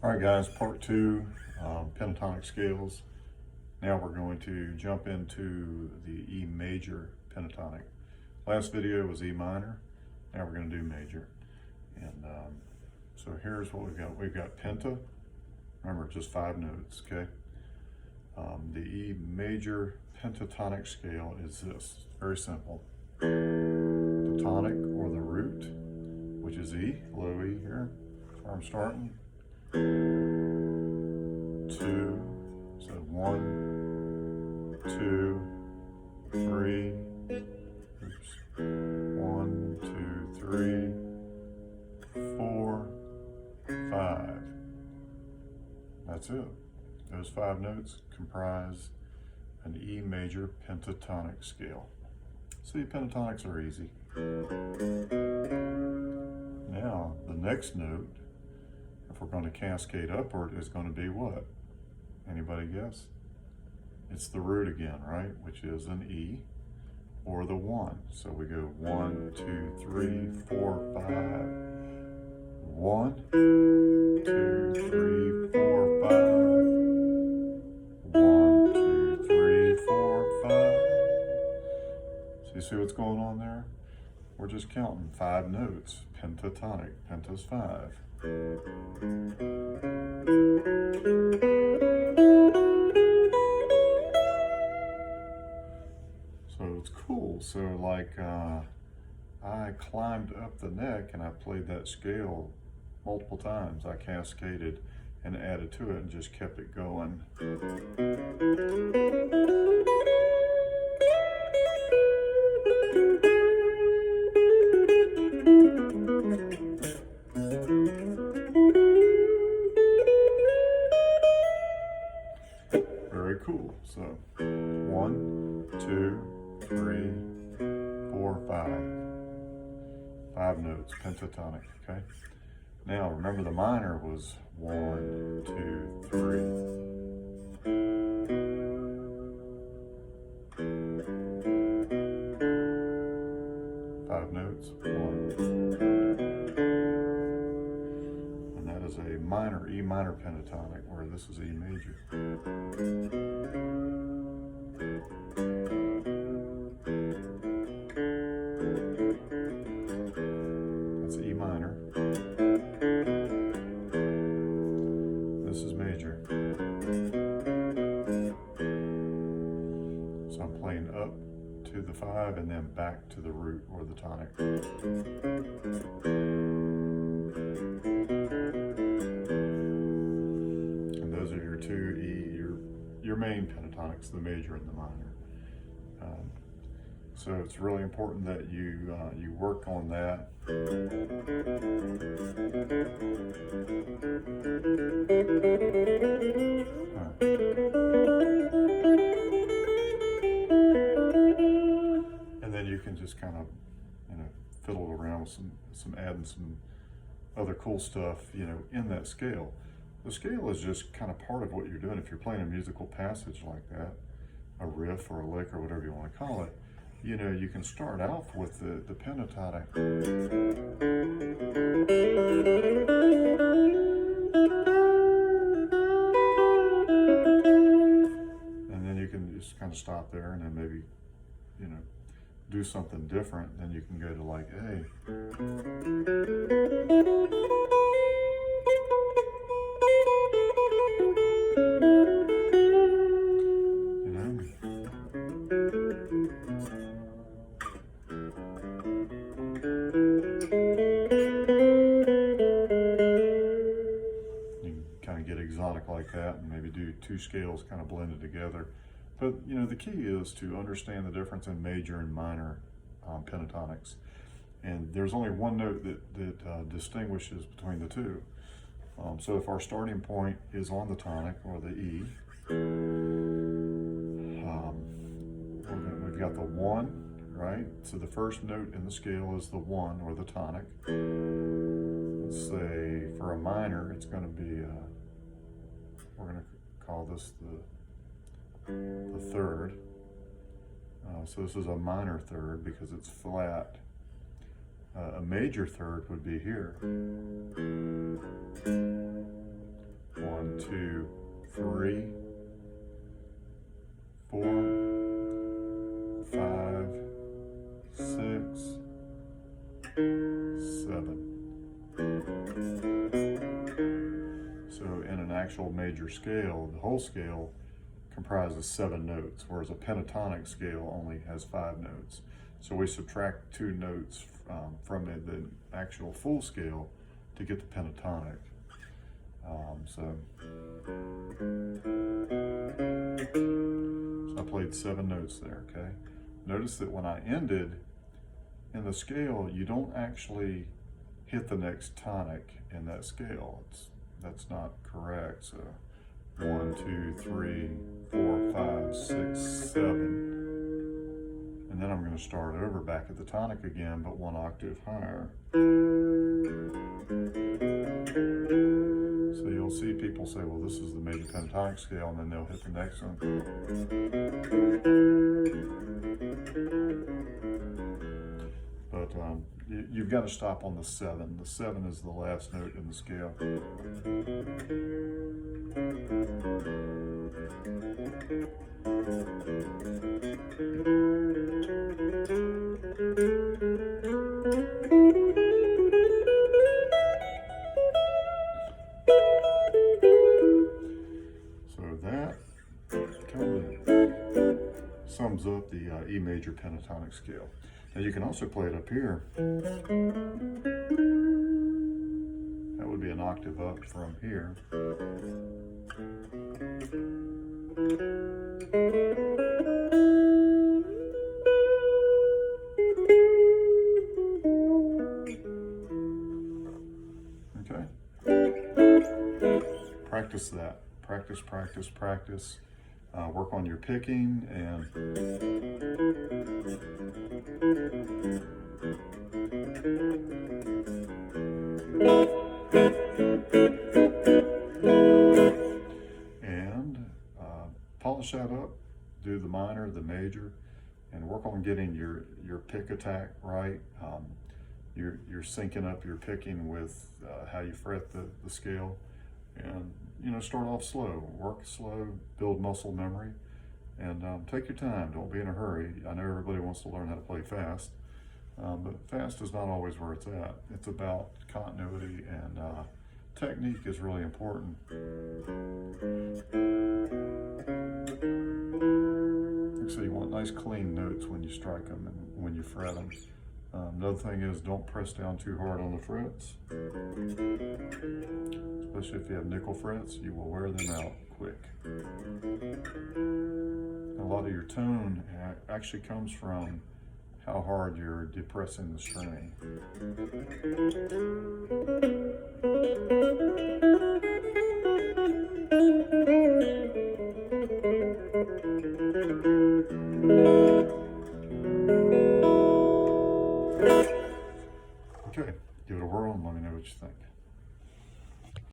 All right, guys, part two, pentatonic scales. Now we're going to jump into the E major pentatonic. Last video was E minor. Now we're going to do major. And so here's what we've got. We've got penta. Remember, just 5 notes, okay? The E major pentatonic scale is this. It's very simple. The tonic or the root, which is E, low E here. That's where I'm starting. 2, so 1, 2, 3, oops, 1, 2, 3, 4, 5. That's it. Those 5 notes comprise an E major pentatonic scale. See, pentatonics are easy. Now, the next note, if we're going to cascade upward, is going to be what? Anybody guess? It's the root again, right? Which is an E or the 1. So we go 1, 2, 3, 4, 5. 1, 2, 3, 4, 5. 1, 2, 3, 4, 5. So you see what's going on there? We're just counting 5 notes. Pentatonic. Penta's 5. So it's cool. So like I climbed up the neck and I played that scale multiple times. I cascaded and added to it and just kept it going. Very cool. So 1, 2, 3, 4, 5. 5 notes, pentatonic, okay? Now remember the minor was 1, 2, 3. 5 notes, 1. And that is a minor, E minor pentatonic, where this is E major. That's E minor. This is major. So I'm playing up to the 5 and then back to the root or the tonic. And those are your 2 E, your main pentatonics, the major and the minor. So it's really important that you work on that. And then you can just kind of, fiddle around with some adding some other cool stuff, in that scale. The scale is just kind of part of what you're doing. If you're playing a musical passage like that, a riff or a lick or whatever you want to call it, you can start off with the pentatonic. And then you can just kind of stop there and then maybe, do something different. Then you can go to like A. Get exotic like that and maybe do 2 scales kind of blended together. But the key is to understand the difference in major and minor pentatonics. And there's only one note that distinguishes between the 2. So if our starting point is on the tonic or the E, we've got the 1, right? So the first note in the scale is the 1 or the tonic. Let's say for a minor, it's going to be we're going to call this the 3rd. So this is a minor 3rd because it's flat. A major 3rd would be here. actual major scale, the whole scale comprises 7 notes, whereas a pentatonic scale only has 5 notes. So we subtract 2 notes from the actual full scale to get the pentatonic. So I played 7 notes there, okay? Notice that when I ended in the scale, you don't actually hit the next tonic in that scale. That's not correct. So 1, 2, 3, 4, 5, 6, 7. And then I'm going to start over back at the tonic again, but 1 octave higher. So you'll see people say, well, this is the major pentatonic scale, and then they'll hit the next one. But you've got to stop on the 7. The 7 is the last note in the scale. So that kind of sums up the E major pentatonic scale. Now you can also play it up here. That would be an octave up from here. Okay. Practice that. Practice, practice, practice. Work on your picking and polish that up. Do the minor, the major, and work on getting your pick attack right. You're syncing up your picking with how you fret the scale. And start off slow, work slow, build muscle memory, and take your time. Don't be in a hurry. I know everybody wants to learn how to play fast, but fast is not always where it's at. It's about continuity, and technique is really important. So you want nice clean notes when you strike them and when you fret them. Another thing is, don't press down too hard on the frets. Especially if you have nickel frets, you will wear them out quick. A lot of your tone actually comes from how hard you're depressing the string.